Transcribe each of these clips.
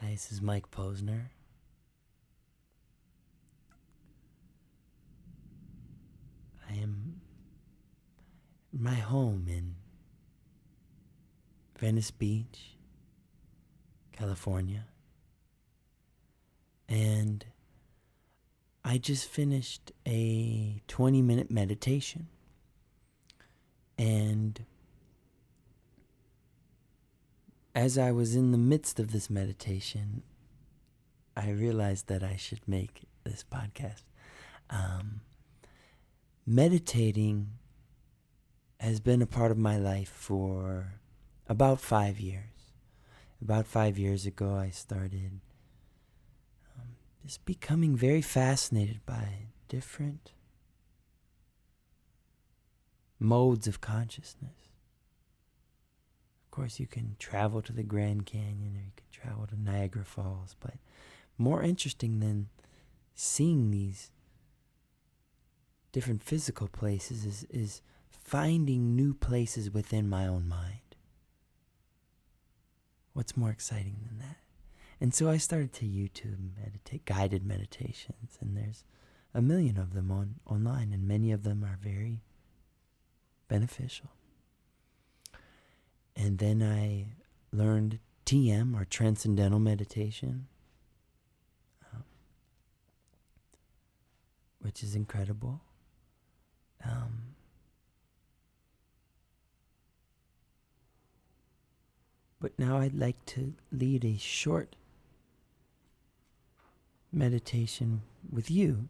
Hi, this is Mike Posner. I am in my home in Venice Beach, California. And I just finished a 20-minute meditation. And as I was in the midst of this meditation, I realized that I should make this podcast. Meditating has been a part of my life for about 5 years. About 5 years ago, I started just becoming very fascinated by different modes of consciousness. Of course, you can travel to the Grand Canyon, or you can travel to Niagara Falls, but more interesting than seeing these different physical places is finding new places within my own mind. What's more exciting than that? And so I started to YouTube guided meditations, and there's a million of them online, and many of them are very beneficial. And then I learned TM, or Transcendental Meditation, which is incredible. But now I'd like to lead a short meditation with you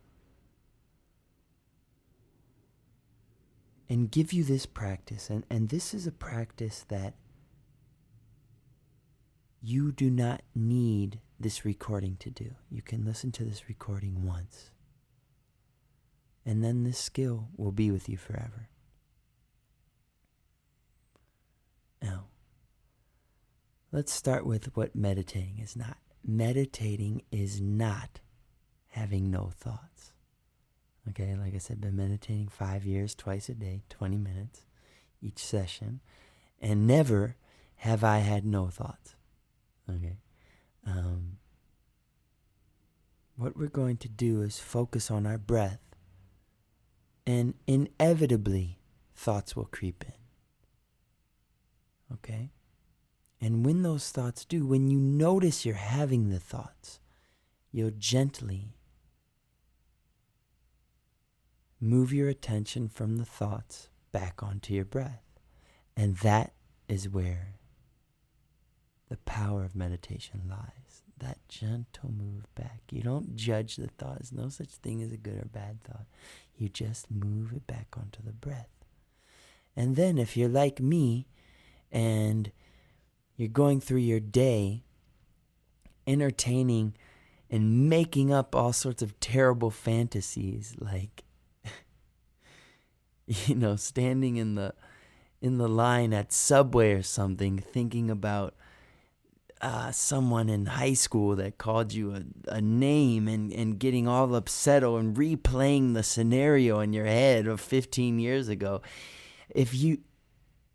and give you this practice. And this is a practice that you do not need this recording to do. You can listen to this recording once, and then this skill will be with you forever. Now, let's start with what meditating is not. Meditating is not having no thoughts. Okay, like I said, I've been meditating 5 years, twice a day, 20 minutes each session, and never have I had no thoughts. Okay. What we're going to do is focus on our breath, and inevitably thoughts will creep in. Okay? And when those thoughts do, when you notice you're having the thoughts, you'll gently move your attention from the thoughts back onto your breath. And that is where the power of meditation lies. That gentle move back. You don't judge the thought. There's no such thing as a good or bad thought. You just move it back onto the breath. And then if you're like me and you're going through your day entertaining and making up all sorts of terrible fantasies, like standing in the line at Subway or something, thinking about someone in high school that called you a name, and getting all upset and replaying the scenario in your head of 15 years ago. If you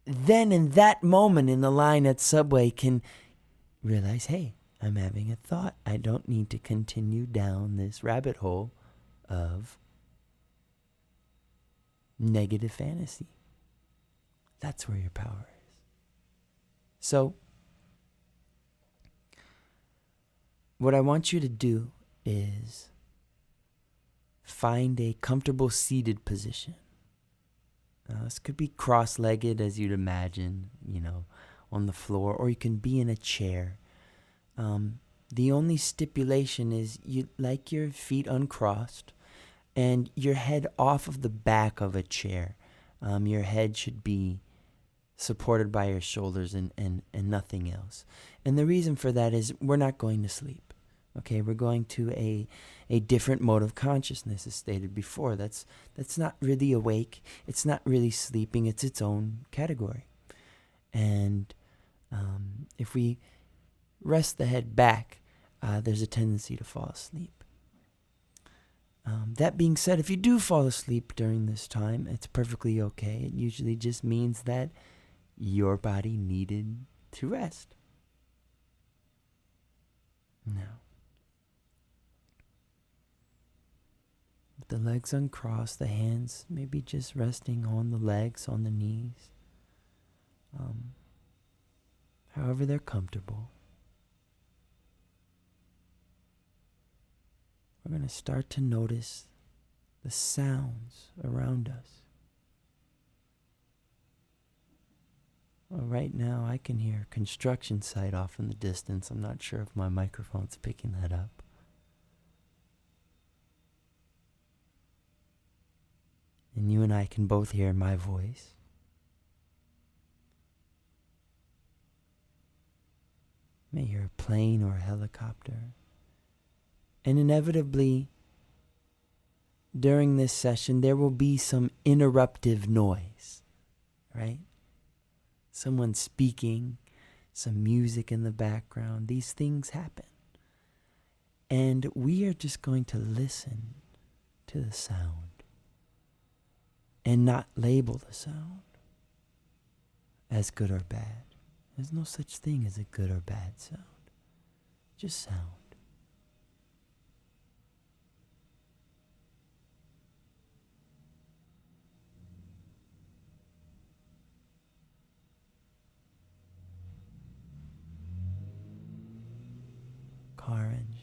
then in that moment in the line at Subway can realize, hey, I'm having a thought. I don't need to continue down this rabbit hole of negative fantasy. That's where your power is. So, what I want you to do is find a comfortable seated position. This could be cross-legged, as you'd imagine, on the floor, or you can be in a chair. The only stipulation is you like your feet uncrossed and your head off of the back of a chair. Your head should be supported by your shoulders and nothing else. And the reason for that is we're not going to sleep. Okay, we're going to a different mode of consciousness, as stated before. That's not really awake. It's not really sleeping. It's its own category. And if we rest the head back, there's a tendency to fall asleep. That being said, if you do fall asleep during this time, it's perfectly okay. It usually just means that your body needed to rest. With the legs uncrossed, the hands maybe just resting on the legs, on the knees. However they're comfortable. We're going to start to notice the sounds around us. Well, right now I can hear a construction site off in the distance. I'm not sure if my microphone's picking that up. And you and I can both hear my voice. You may hear a plane or a helicopter. And inevitably, during this session, there will be some interruptive noise, right? Someone speaking, some music in the background. These things happen. And we are just going to listen to the sound and not label the sound as good or bad. There's no such thing as a good or bad sound. Just sound. Car engines.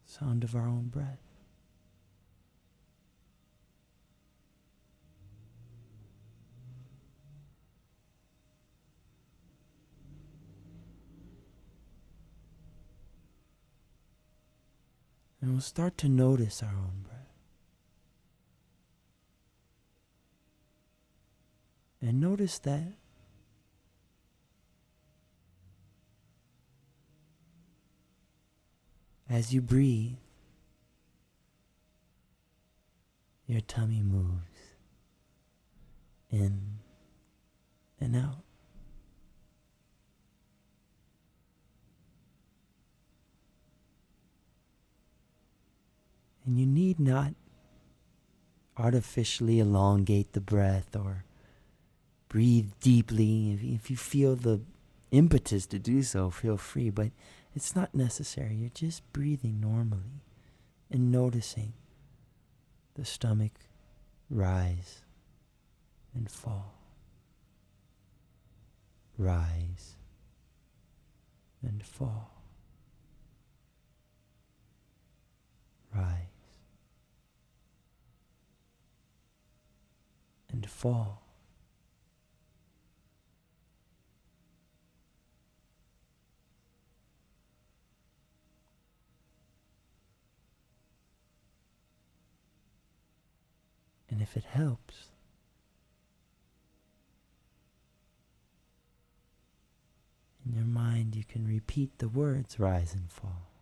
Sound of our own breath. And we'll start to notice our own breath. And notice that as you breathe, your tummy moves in and out. And you need not artificially elongate the breath or breathe deeply. If you feel the impetus to do so, feel free, but it's not necessary. You're just breathing normally and noticing the stomach rise and fall. Rise and fall. Rise and fall. And if it helps, in your mind you can repeat the words rise and fall.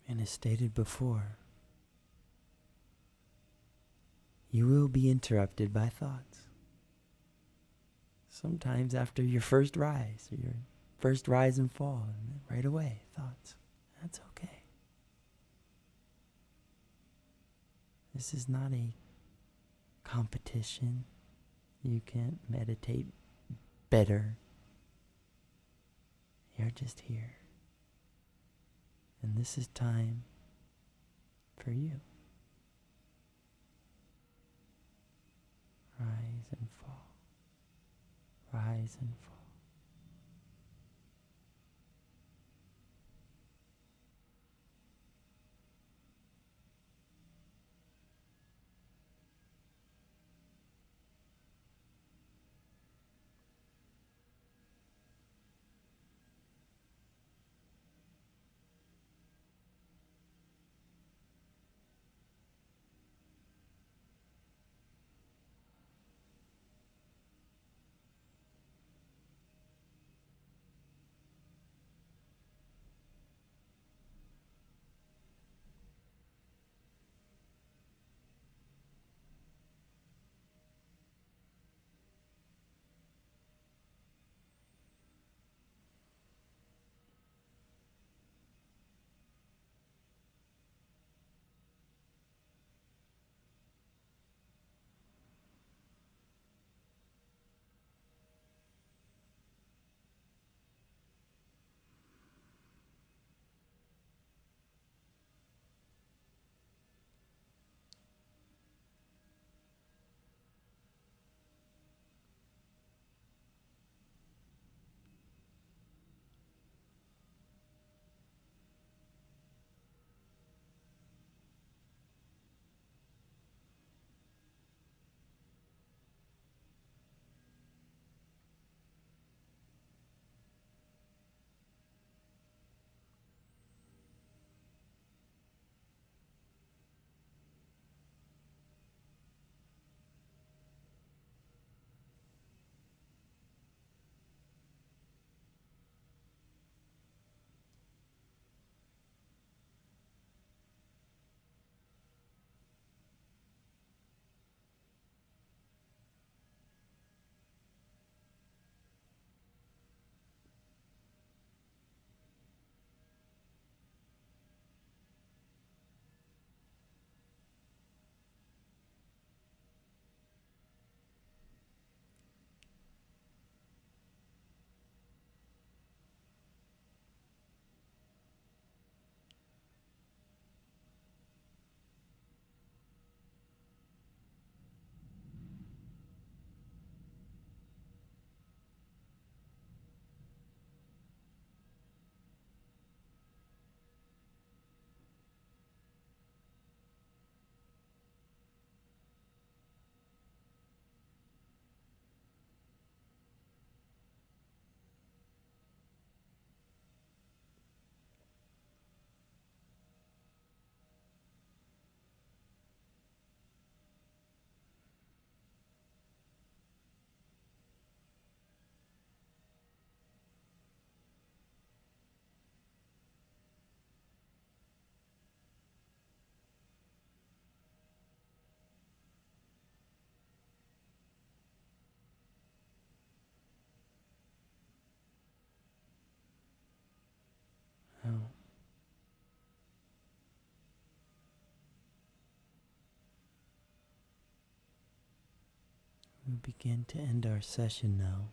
And as stated before, you will be interrupted by thoughts. Sometimes after your first rise, or your first rise and fall, and right away, thoughts. That's okay. This is not a competition. You can't meditate better. You're just here. And this is time for you. Rise and fall. Rise and fall. We'll begin to end our session now,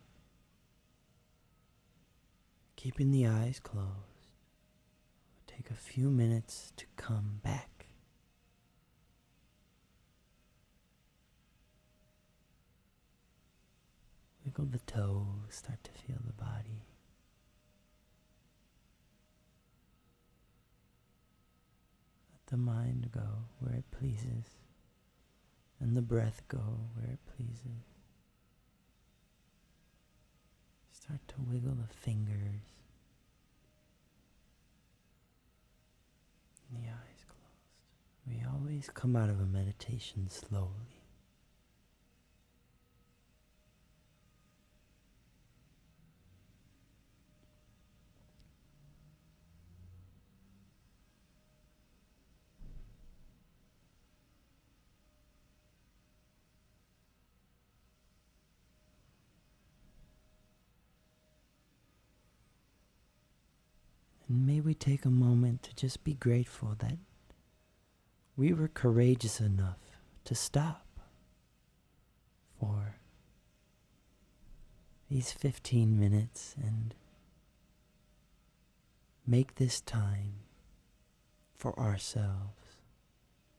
keeping the eyes closed. We'll take a few minutes to come back. Wiggle the toes, start to feel the body. Let the mind go where it pleases, and the breath go where it pleases. Start to wiggle the fingers, and the eyes closed. We always come out of a meditation slowly. And may we take a moment to just be grateful that we were courageous enough to stop for these 15 minutes and make this time for ourselves.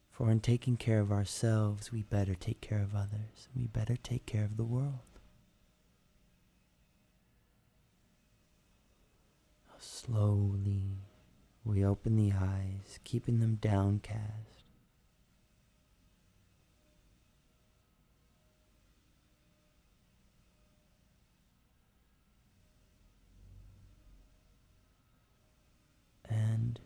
For in taking care of ourselves, we better take care of others. We better take care of the world. Slowly, we open the eyes, keeping them downcast. And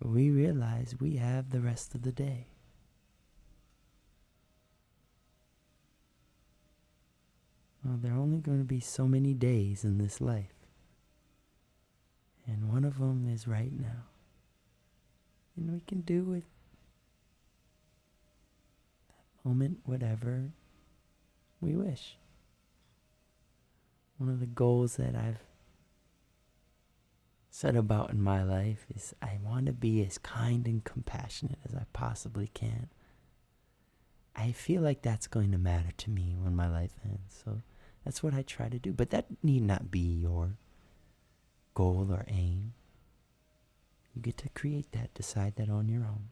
we realize we have the rest of the day. Well, there are only going to be so many days in this life. And one of them is right now. And we can do with that moment whatever we wish. One of the goals that I've set about in my life is I want to be as kind and compassionate as I possibly can. I feel like that's going to matter to me when my life ends. So that's what I try to do. But that need not be your goal or aim. You get to create that, decide that on your own.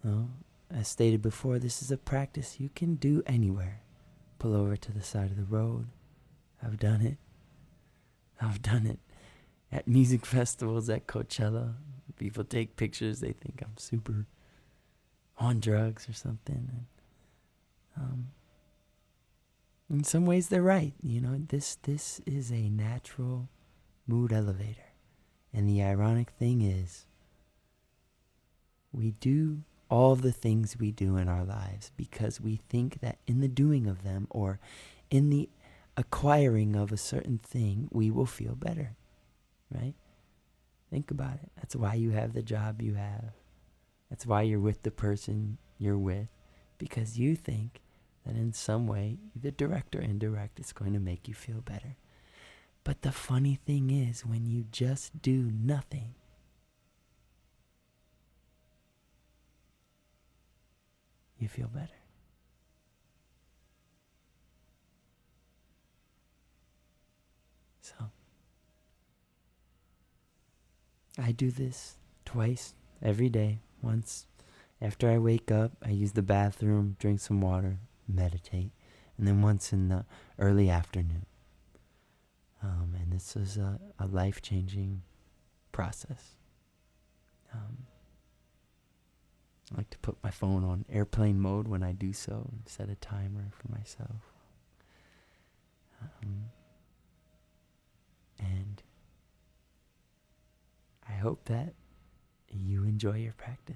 Well, as stated before, this is a practice you can do anywhere. Pull over to the side of the road. I've done it. I've done it at music festivals, at Coachella. People take pictures. They think I'm super on drugs or something. And, in some ways, they're right. You know, this is a natural mood elevator. And the ironic thing is, we do all the things we do in our lives because we think that in the doing of them or in the acquiring of a certain thing, we will feel better, right? Think about it. That's why you have the job you have. That's why you're with the person you're with, because you think that in some way, either direct or indirect, it's going to make you feel better. But the funny thing is, when you just do nothing, you feel better. So, I do this twice every day. Once after I wake up, I use the bathroom, drink some water, meditate. And then once in the early afternoon. And this is a life-changing process. I like to put my phone on airplane mode when I do so and set a timer for myself. And I hope that you enjoy your practice.